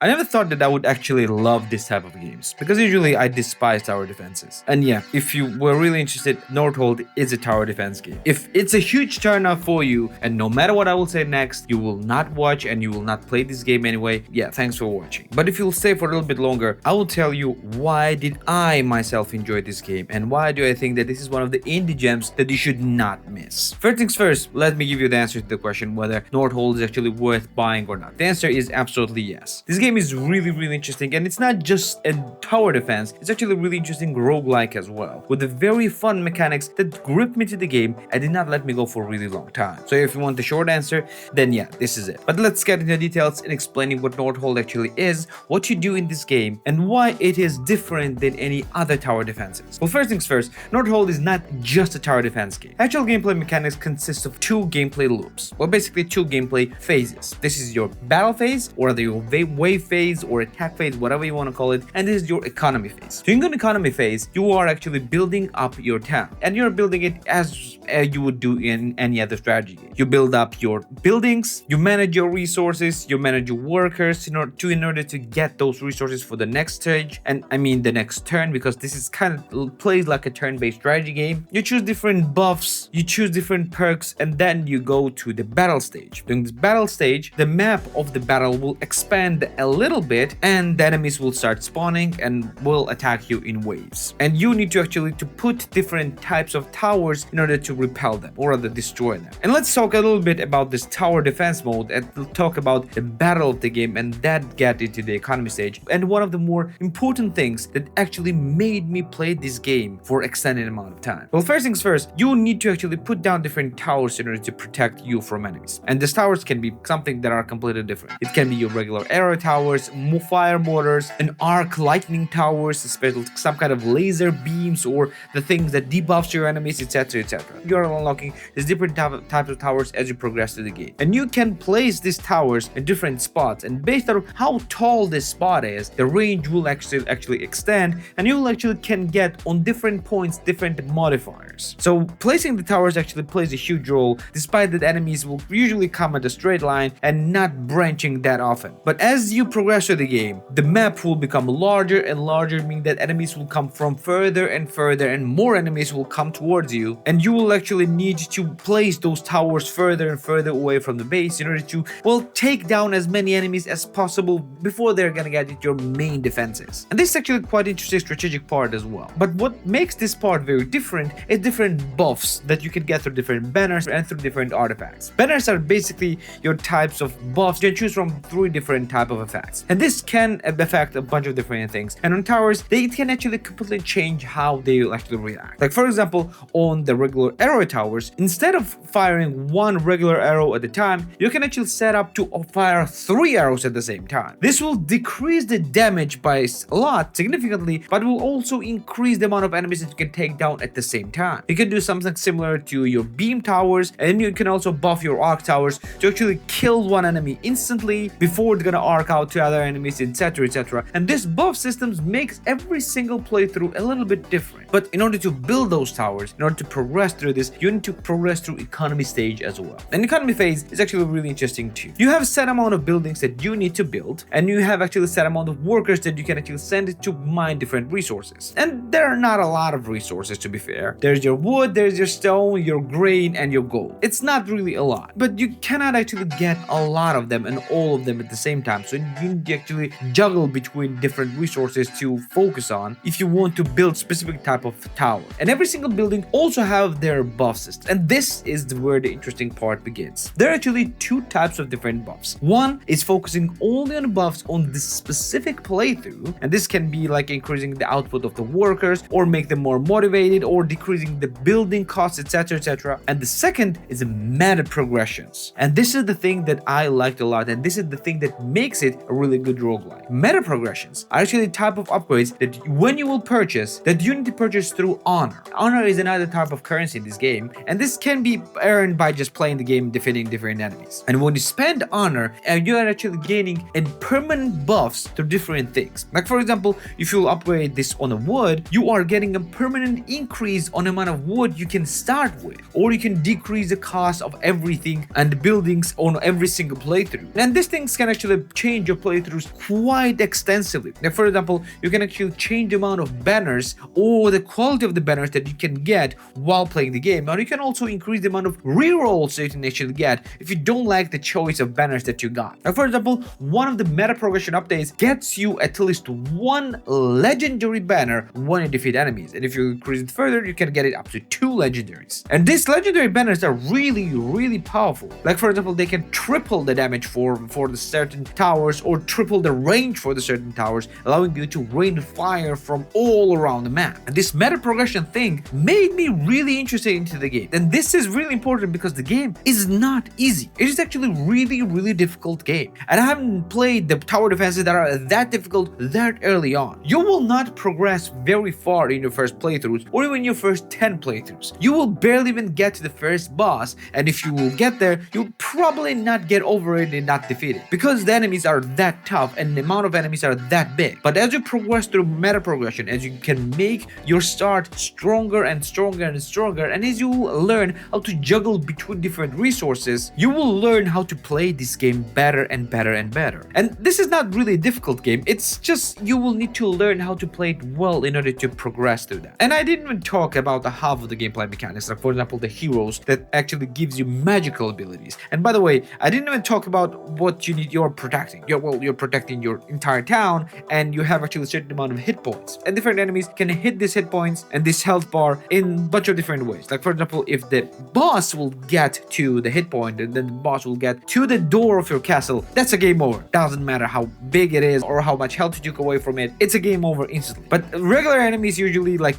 I never thought that I would actually love this type of games, because usually I despise tower defenses. And yeah, if you were really interested, NORDHOLD is a tower defense game. If it's a huge turnoff for you, and no matter what I will say next, you will not watch and you will not play this game anyway, yeah, thanks for watching. But if you'll stay for a little bit longer, I will tell you why did I myself enjoy this game, and why do I think that this is one of the indie gems that you should not miss. First things first, let me give you the answer to the question whether NORDHOLD is actually worth buying or not. The answer is absolutely yes. This game is really interesting, and it's not just a tower defense, it's actually really interesting roguelike as well, with the very fun mechanics that gripped me to the game and did not let me go for a really long time. So if you want the short answer, then yeah, this is it. But let's get into the details in explaining what NORDHOLD actually is, what you do in this game, and why it is different than any other tower defenses. Well, first things first, NORDHOLD is not just a tower defense game. Actual gameplay mechanics consist of two gameplay loops, well, basically two gameplay phases. This is your battle phase, or your wave phase, or attack phase, whatever you want to call it, and this is your economy phase. During an economy phase, you are actually building up your town, and you're building it as you would do in any other strategy game. You build up your buildings, you manage your resources, you manage your workers in order to get those resources for the next stage, and I mean the next turn, because this is kind of plays like a turn-based strategy game. You choose different buffs, you choose different perks, and then you go to the battle stage. During this battle stage, the map of the battle will expand a little bit, and the enemies will start spawning and will attack you in waves. And you need to actually put different types of towers in order to repel them, or rather destroy them. And let's talk a little bit about this tower defense mode, and we'll talk about the battle of the game, and that get into the economy stage. And one of the more important things that actually made me play this game for extended amount of time. Well, first things first, you need to actually put down different towers in order to protect you from enemies. And these towers can be something that are completely different. It can be your regular arrow towers, fire mortars, and arc lightning towers, especially some kind of laser beams, or the things that debuffs your enemies, etc, etc. You are unlocking these different types of towers as you progress through the game, and you can place these towers in different spots, and based on how tall this spot is, the range will actually extend, and you will actually can get on different points different modifiers. So placing the towers actually plays a huge role, despite that enemies will usually come at a straight line and not branching that often. But as you progress through the game, the map will become larger and larger, meaning that enemies will come from further and further, and more enemies will come towards you, and you will actually need to place those towers further and further away from the base in order to, well, take down as many enemies as possible before they're gonna get at your main defenses. And this is actually quite interesting strategic part as well. But what makes this part very different is different buffs that you can get through different banners and through different artifacts. Banners are basically your types of buffs. You can choose from 3 different type of effects, and this can affect a bunch of different things. And on towers, they can actually completely change how they will actually react. Like for example, on the regular arrow towers, instead of firing 1 regular arrow at a time, you can actually set up to fire 3 arrows at the same time. This will decrease the damage by a lot, significantly, but will also increase the amount of enemies that you can take down at the same time. You can do something similar to your beam towers, and you can also buff your arc towers to actually kill one enemy instantly before they're gonna arc out to other enemies, etc, etc. And this buff systems makes every single playthrough a little bit different. But in order to build those towers, in order to progress through this, you need to progress through economy stage as well. And economy phase is actually really interesting too. You have a set amount of buildings that you need to build, and you have actually a set amount of workers that you can actually send to mine different resources. And there are not a lot of resources, to be fair. There's your wood, there's your stone, your grain, and your gold. It's not really a lot, but you cannot actually get a lot of them and all of them at the same time. So you need to actually juggle between different resources to focus on if you want to build specific type of tower. And every single building also have their buff system. And this is where the interesting part begins. There are actually 2 types of different buffs. One is focusing only on buffs on this specific playthrough, and this can be like increasing the output of the workers, or make them more motivated, or decreasing the building costs, etc, etc. And the second is meta progressions. And this is the thing that I liked a lot, and this is the thing that makes it a really good roguelike. Meta progressions are actually a type of upgrades that when you will purchase, that you need to purchase through honor. Honor is another type of currency in this game, and this can be earned by just playing the game, defeating different enemies. And when you spend honor, you are actually gaining permanent buffs to different things. Like for example, if you upgrade this on a wood, you are getting a permanent increase on the amount of wood you can start with, or you can decrease the cost of everything and buildings on every single playthrough. And these things can actually change range of playthroughs quite extensively. Now, for example, you can actually change the amount of banners or the quality of the banners that you can get while playing the game. Or you can also increase the amount of rerolls that you can actually get if you don't like the choice of banners that you got. Now, for example, one of the meta progression updates gets you at least one legendary banner when you defeat enemies, and if you increase it further, you can get it up to 2 legendaries. And these legendary banners are really powerful. Like, for example, they can triple the damage for the certain towers or triple the range for the certain towers, allowing you to rain fire from all around the map. And this meta progression thing made me really interested into the game. And this is really important because the game is not easy. It is actually really difficult game. And I haven't played the tower defenses that are that difficult that early on. You will not progress very far in your first playthroughs or even your first 10 playthroughs. You will barely even get to the first boss, and if you will get there, you'll probably not get over it and not defeat it because the enemies are that tough and the amount of enemies are that big. But as you progress through meta progression, as you can make your start stronger and stronger and stronger, and as you learn how to juggle between different resources, you will learn how to play this game better and better and better. And this is not really a difficult game, it's just you will need to learn how to play it well in order to progress through that. And I didn't even talk about the half of the gameplay mechanics, like for example the heroes that actually gives you magical abilities. And by the way, I didn't even talk about what you need. You're protecting. You're protecting your entire town, and you have actually a certain amount of hit points. And different enemies can hit these hit points and this health bar in a bunch of different ways. Like for example, if the boss will get to the hit point and then the boss will get to the door of your castle, that's a game over. Doesn't matter how big it is or how much health you took away from it, it's a game over instantly. But regular enemies usually, like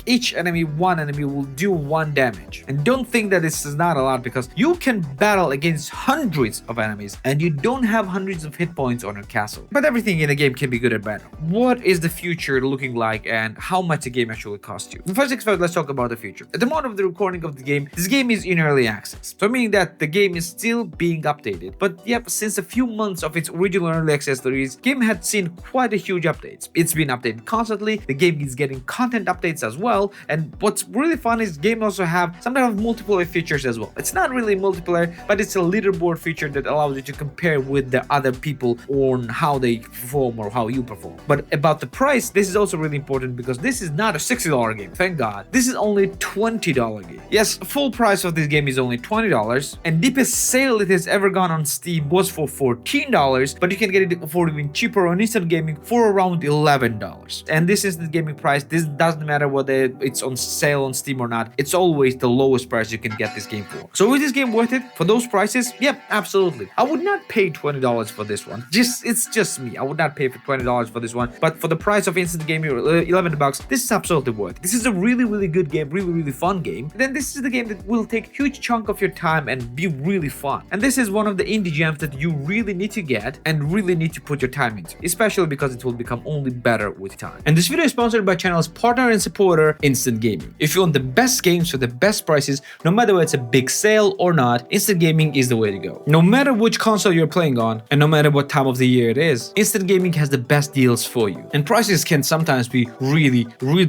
one enemy will do 1 damage. And don't think that this is not a lot, because you can battle against hundreds of enemies and you don't have hundreds of hit points on your castle. But everything in the game can be good or bad. What is the future looking like and how much the game actually costs you? First things first, let's talk about the future. At the moment of the recording of the game, this game is in early access. So meaning that the game is still being updated. But yep, since a few months of its original early access release, game had seen quite a huge updates. It's been updated constantly. The game is getting content updates as well. And what's really fun is game also have some kind of multiplayer features as well. It's not really multiplayer, but it's a leaderboard feature that allows you to compare with the other people on how they perform or how you perform. But about the price, this is also really important because this is not a $60 game, thank God. This is only a $20 game. Yes, full price of this game is only $20, and deepest sale it has ever gone on Steam was for $14, but you can get it for even cheaper on Instant Gaming for around $11. And this Instant Gaming price, this doesn't matter whether it's on sale on Steam or not, it's always the lowest price you can get this game for. So is this game worth it for those prices? Yep, absolutely. I would not pay $20 for this one. It's just me. I would not pay for $20 for this one, but for the price of Instant Gaming, $11, this is absolutely worth it. This is a really good game, really fun game. Then this is the game that will take a huge chunk of your time and be really fun. And this is one of the indie gems that you really need to get and really need to put your time into, especially because it will become only better with time. And this video is sponsored by channel's partner and supporter, Instant Gaming. If you want the best games for the best prices, no matter whether it's a big sale or not, Instant Gaming is the way to go. No matter which console you're playing on, and no matter what time of the year it is, Instant Gaming has the best deals for you. And prices can sometimes be really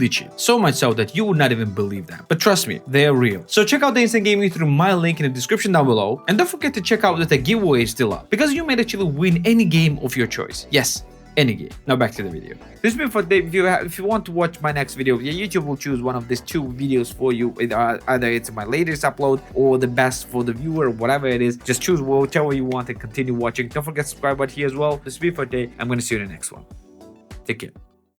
cheap. So much so that you would not even believe them. But trust me, they're real. So check out the Instant Gaming through my link in the description down below. And don't forget to check out that the giveaway is still up, because you may actually win any game of your choice. Yes, any game. Now back to the video. This will be for if you want to watch my next video, YouTube will choose one of these 2 videos for you. Either it's my latest upload or the best for the viewer, or whatever it is. Just choose whichever you want and continue watching. Don't forget to subscribe right here as well. This will be for today. I'm going to see you in the next one. Take care.